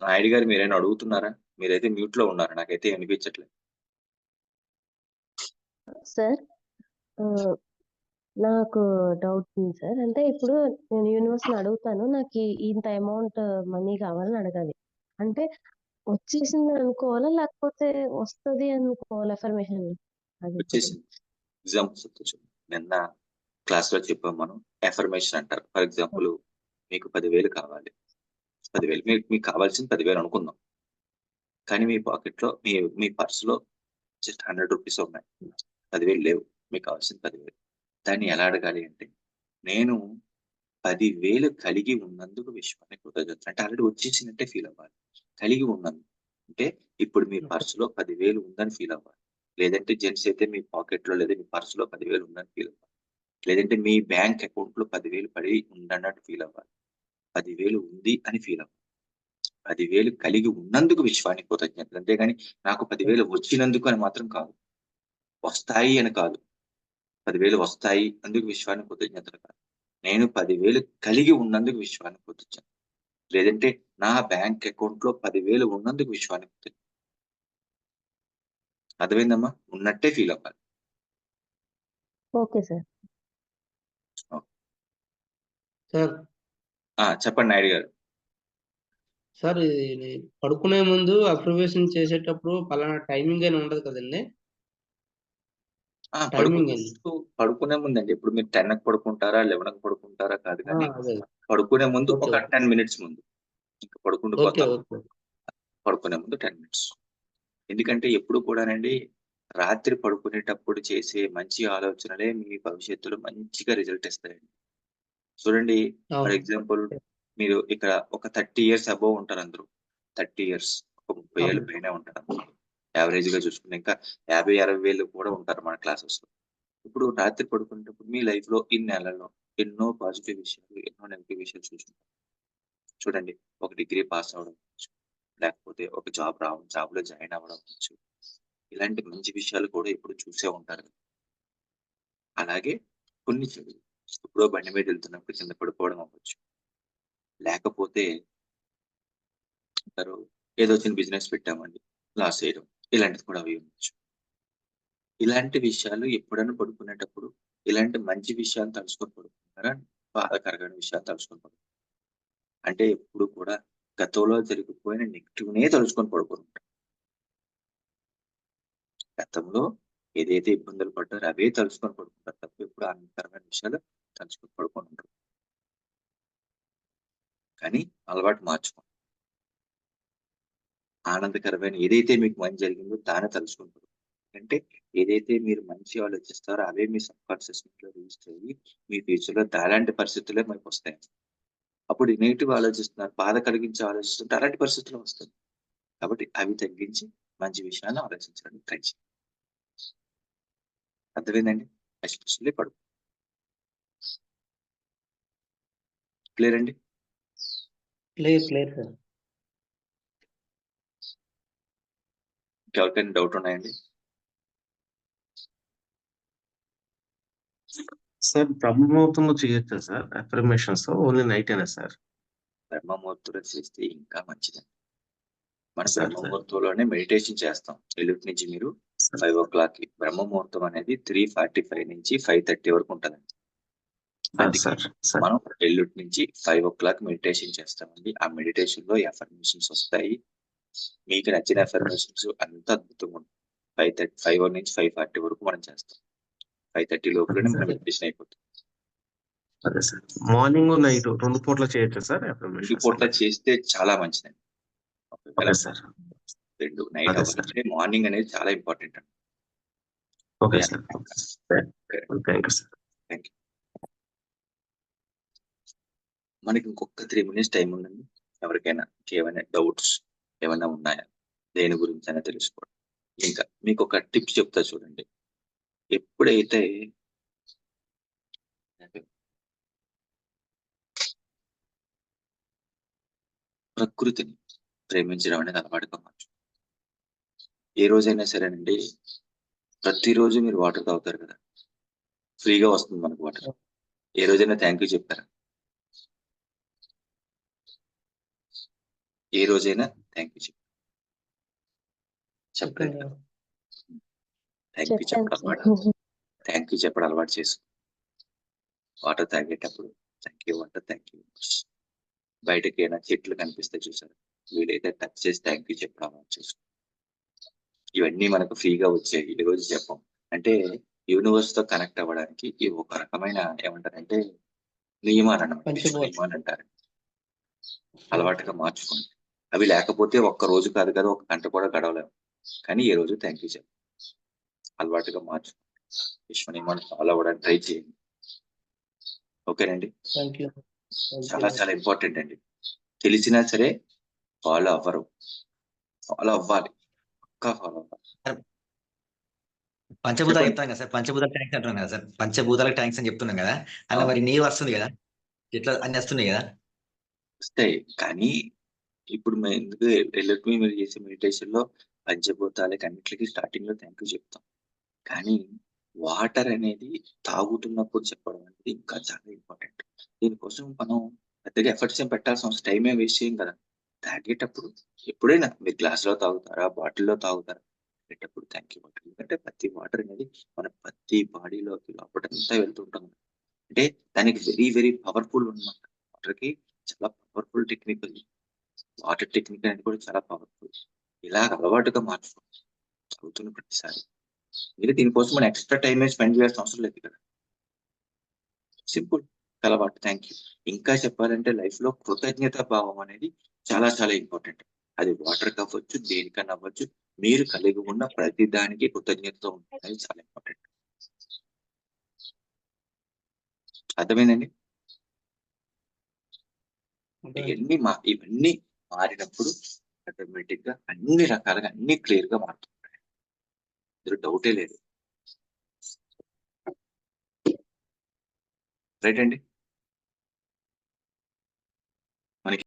నాయుడు గారు మీరైనా అడుగుతున్నారా? మీరైతే మ్యూట్‌లో ఉన్నారు. నాకైతే వినిపించట్లేదు. సార్ ఆహ్, నాకు డౌట్ ఉంది సార్. అంటే ఇప్పుడు నేను యూనివర్స్‌ని అడుగుతాను. ఇంత అమౌంట్ మనీ కావాలని అడగాలి. అంటే వచ్చేసిందని అనుకోవాలా? లేకపోతే వస్తది అనుకోవాలా అఫర్మేషన్? అది ఒకటి. వచ్చేసింది. ఎగ్జాంపుల్స్ చూడండి. నిన్న క్లాస్‌లో చెప్పాం మనం. అఫర్మేషన్ అంటారు. ఫర్ ఎగ్జాంపుల్ మీకు 10,000 కావాలి. 10,000 మీకు కావాల్సింది 10,000 అనుకుందాం. కానీ మీ పాకెట్‌లో మీ పర్స్‌లో జస్ట్ రూ. 100 ఉన్నాయి. 10,000 లేవు. మీకు కావాల్సింది 10,000. దాన్ని ఎలా అడగాలి అంటే, నేను 10,000 కలిగి ఉన్నందుకు విశ్వానికి కృతజ్ఞతలు. అంటే ఆల్రెడీ వచ్చేసినట్టే ఫీల్ అవ్వాలి. కలిగి ఉన్నందుకు. అంటే ఇప్పుడు మీ పర్స్‌లో 10,000 ఉందని ఫీల్ అవ్వాలి. లేదంటే జెంట్స్ అయితే మీ పాకెట్‌లో లేదా మీ పర్స్‌లో 10,000 ఉందని ఫీల్ అవ్వాలి. లేదంటే మీ బ్యాంక్ అకౌంట్‌లో 10,000 పడి ఉందన్నట్టు ఫీల్ అవ్వాలి. 10,000 ఉంది అని ఫీల్ అవ్వాలి. 10,000 కలిగి ఉన్నందుకు విశ్వానికి కృతజ్ఞతలు. అంతేగాని నాకు 10,000 వచ్చినందుకు అని మాత్రం కాదు. వస్తాయి అని కాదు. 10,000 వస్తాయి అందుకు విశ్వానికి కృతజ్ఞతలు కాదు. నేను 10,000 కలిగి ఉన్నందుకు విశ్వానికి కృతజ్ఞతలు. లేదంటే నా బ్యాంక్ అకౌంట్‌లో 10,000 ఉన్నందుకు విశ్వానికి కృతజ్ఞతలు. అర్థమైందమ్మా? ఉన్నట్టే ఫీల్ అవ్వాలి. Okay sir. ఓకే. సార్ చెప్పండి నాయుడు గారు. సార్ ఇది పడుకునే ముందు అఫర్మేషన్ చేసేటప్పుడు పలానా టైమింగ్ అని ఉండదు కదండి? టైమింగ్ అండి. పడుకునే ముందండి. ఇప్పుడు మీరు 10కి పడుకుంటారా? 11కి పడుకుంటారా కాదు కానీ, అదే. పడుకునే ముందు ఓకే. ఒక 10 మినిట్స్ ముందు. ఇంక ఓకే. పడుకుండిపోతాం. ఓకే. పడుకునే ముందు 10 మినిట్స్. ఎందుకంటే ఎప్పుడు కూడానండి, రాత్రి పడుకునేటప్పుడు చేసే మంచి ఆలోచనలే మీ భవిష్యత్తులో మంచిగా రిజల్ట్ ఇస్తాయండి. చూడండి, ఫర్ అవును. ఎగ్జాంపుల్ మీరు ఇక్కడ ఒక 30 ఇయర్స్ అబోవ్ ఉంటారందరూ. 30 ఇయర్స్. ఒక 30 ఏళ్ల అవును. పైనే ఉంటారు. యావరేజ్‌గా చూసుకుంటే ఇంకా 50, 60 వేలు కూడా ఉంటారు మన క్లాసెస్‌లో. ఇప్పుడు రాత్రి పడుకునేటప్పుడు మీ లైఫ్‌లో ఈ నెలలో ఎన్నో పాజిటివ్ విషయాలు, ఎన్నో నెగెటివ్ విషయాలు చూసుంటారు. చూడండి, ఒక డిగ్రీ పాస్ అవ్వడం అవ్వచ్చు, లేకపోతే ఒక జాబ్‌లో జాయిన్ అవ్వడం అవ్వచ్చు. ఇలాంటి మంచి విషయాలు కూడా ఎప్పుడు చూసే ఉంటారు. అలాగే కొన్ని చెడులు. ఎప్పుడో బండి మీద వెళ్తున్నప్పుడు కింద పడిపోవడం అవ్వచ్చు. లేకపోతే అంటారు ఏదో చిన్న బిజినెస్ పెట్టామండి, లాస్ చేయడం. ఇలాంటిది కూడా అవి ఉండొచ్చు. ఇలాంటి విషయాలు ఎప్పుడైనా పడుకునేటప్పుడు ఇలాంటి మంచి విషయాలు తలుచుకొని పడుకుంటారా? బాధాకరమైన విషయాలు తలుచుకొని పడుకుంటారా? అంటే ఎప్పుడు కూడా గతంలో జరిగిపోయిన నెగెటివ్‌నే తలుచుకొని పడుకుంటారు. గతంలో ఏదైతే ఇబ్బందులు పడ్డారో అవే తలుచుకొని పడుకుంటారు తప్ప ఎప్పుడు ఆనందకరమైన విషయాలు తలుచుకొని పడుకోనుండరు. కానీ అలవాటు మార్చుకోండి. ఆనందకరమైన ఏదైతే మీకు మంచి జరిగిందో దాన్నే తలుచుకొని పడుకోండి. అంటే ఏదైతే మీరు మంచి ఆలోచిస్తారో అవే మీ సబ్‌కాన్షియస్ మైండ్‌లో రిజిస్టర్ అయ్యి మీ ఫ్యూచర్‌లో అలాంటి పరిస్థితులే మీకొస్తాయి. అప్పుడు నెగెటివ్ ఆలోచిస్తున్నారు, బాధ కలిగించి ఆలోచిస్తుంటే అలాంటి పరిస్థితులు వస్తాయి. కాబట్టి అవి తగ్గించి మంచి విషయాలను ఆలోచించడానికి ట్రై చేయండి. అర్థమైందండి? ఎస్పెషల్లీ క్లియర్ అండి? Clear sir. ఇంకెవరికైనా డౌట్ ఉన్నాయండి? సార్ బ్రహ్మముహూర్తంలో చేయొచ్చా సార్ అఫర్మేషన్స్? ఓన్లీ నైటేనా సార్? బ్రహ్మముహూర్తంలో చేస్తే ఇంకా మంచిదండి. మనం సార్. బ్రహ్మముహూర్తంలోనే మెడిటేషన్ చేస్తాం. ఎల్లుండి నుంచి మీరు 5:00కి బ్రహ్మముహూర్తం అనేది 3:45 నుంచి 5:30 వరకు ఉంటదండి. అందుకే సార్. మనం ఎల్లుండి నుంచి 5:00 మెడిటేషన్ చేస్తామండి. ఆ మెడిటేషన్‌లో ఈ అఫర్మేషన్స్ వస్తాయి. మీకు నచ్చిన అఫర్మేషన్స్ అంతా అద్భుతంగా ఉంటుంది. 5 నుంచి 5:40 వరకు మనం చేస్తాం. 5:30 లోపులోనే మన మెడిటేషన్ అయిపోతుంది. అదే సార్. మార్నింగ్, నైట్ 2 పూట్ల చేయొచ్చా సార్ 2 అఫర్మేషన్స్? పూట్ల చేస్తే చాలా మంచిదండి. Okay sir. 2 నైట్ అదే అవ్వాలి. సార్. అంటే మార్నింగ్ అనేది చాలా ఇంపార్టెంట్ అండి. Okay sir. Thank you sir. Thank you. మనకి ఇంకొక 3 మినిట్స్ టైం ఉందండి. ఎవరికైనా ఇంకేమైనా డౌట్స్ ఏమైనా ఉన్నాయా? దేని గురించైనా తెలుసుకోవడం. ఇంకా మీకొక టిప్స్ చెప్తా చూడండి. ఎప్పుడైతే ప్రకృతిని ప్రేమించడం అనేది అలవాటుగా మార్చుకోండి. ఏ రోజైనా సరేనండి, ప్రతిరోజు మీరు వాటర్ తాగుతారు కదా! ఫ్రీగా వస్తుంది మనకు వాటర్. ఏ రోజైనా థాంక్ యూ చెప్పారా? ఏ రోజైనా థ్యాంక్ యూ చెప్పలేదు చెప్పండి. థ్యాంక్ యూ చెప్తాను చెప్పడం సార్. అలవాటు థ్యాంక్ యూ చెప్పడం అలవాటు చేసుకో. వాటర్ తాగేటప్పుడు thank you water, thank you. బయటకి ఏమైనా చెట్లు కనిపిస్తే చూసారు, వీలైతే టచ్ చేసి థ్యాంక్ యూ చెప్పడం అలవాటు చేసుకో. ఇవన్నీ మనకు ఫ్రీగా వచ్చాయి, ఈ రోజు చెప్పం. అంటే యూనివర్స్ తో కనెక్ట్ అవ్వడానికి ఇవి ఒక రకమైన ఏమంటారంటే నియమాలు అన్నమాట, పంచభూత. నియమాలు అంటారు. అలవాటుగా మార్చుకోండి. అవి లేకపోతే ఒక్క రోజు కాదు కదా, ఒక గంట కూడా గడవలేము. కానీ ఏ రోజు థ్యాంక్ యూ చెప్పండి, అలవాటుగా మార్చుకోండి. విశ్వ నియమాలు ఫాలో అవ్వడానికి ట్రై చేయండి. ఓకేనండి. Thank you. చాలా చాలా ఇంపార్టెంట్ అండి. తెలిసినా సరే ఫాలో అవ్వరు, ఫాలో అవ్వాలి, పక్కా ఫాలో అవ్వాలి. పంచభూతాలు చెప్పండి. చెప్తాను కదా సార్, పంచభూతాలు ట్యాంక్స్ అంటున్నాను కదా సార్, పంచభూతాలకు ట్యాంక్స్ అని చెప్తున్నాం కదా, అలా మరి నీరు వస్తుంది కదా, ఇట్లా అన్ని వస్తున్నాయి కదా. వస్తాయి కానీ ఇప్పుడు మేము ఎందుకు ఎల్లటివి మీరు చేసే మెడిటేషన్ లో పంచభూతాలకి అన్నిటికీ స్టార్టింగ్ లో థ్యాంక్ యూ చెప్తాం. కానీ వాటర్ అనేది తాగుతున్నప్పుడు చెప్పడం అనేది ఇంకా చాలా ఇంపార్టెంట్. దీనికోసం మనం పెద్దగా ఎఫర్ట్స్ ఏం పెట్టాల్సిన అవసరం, టైం ఏం వేస్ట్ చేయం కదా. తాగేటప్పుడు ఎప్పుడైనా మీరు గ్లాస్ లో తాగుతారా, బాటిల్లో తాగుతారా, తాగేటప్పుడు థ్యాంక్ యూ వాటర్. ఎందుకంటే ప్రతి వాటర్ అనేది మన ప్రతి బాడీలోకి లోపలంతా వెళ్తుంటాం. అంటే దానికి వెరీ వెరీ పవర్ఫుల్ అన్నమాట. వాటర్ కి చాలా పవర్ఫుల్ టెక్నిక్ ఉంది. వాటర్ టెక్నిక్ అనేది కూడా చాలా పవర్ఫుల్. ఇలా అలవాటుగా మార్చుకోండి తాగుతున్న ప్రతిసారి. మీరు దీనికోసం మనం ఎక్స్ట్రా టైం స్పెండ్ చేయాల్సిన అవసరం లేదు కదా, సింపుల్ అలవాటు. Thank you. ఇంకా చెప్పాలంటే లైఫ్ లో కృతజ్ఞత భావం అనేది చాలా చాలా ఇంపార్టెంట్. అది వాటర్ కావచ్చు, దేనికన్నా అవ్వచ్చు. మీరు కలిగి ఉన్న ప్రతి దానికి కృతజ్ఞతతో ఉంటుంది, అది చాలా ఇంపార్టెంట్. అర్థమైందండి. ఇవన్నీ మారినప్పుడు ఆటోమేటిక్ గా అన్ని రకాలుగా అన్ని క్లియర్ గా మారుతుంటాయి, ఇందులో డౌటే లేదు. రైట్ అండి.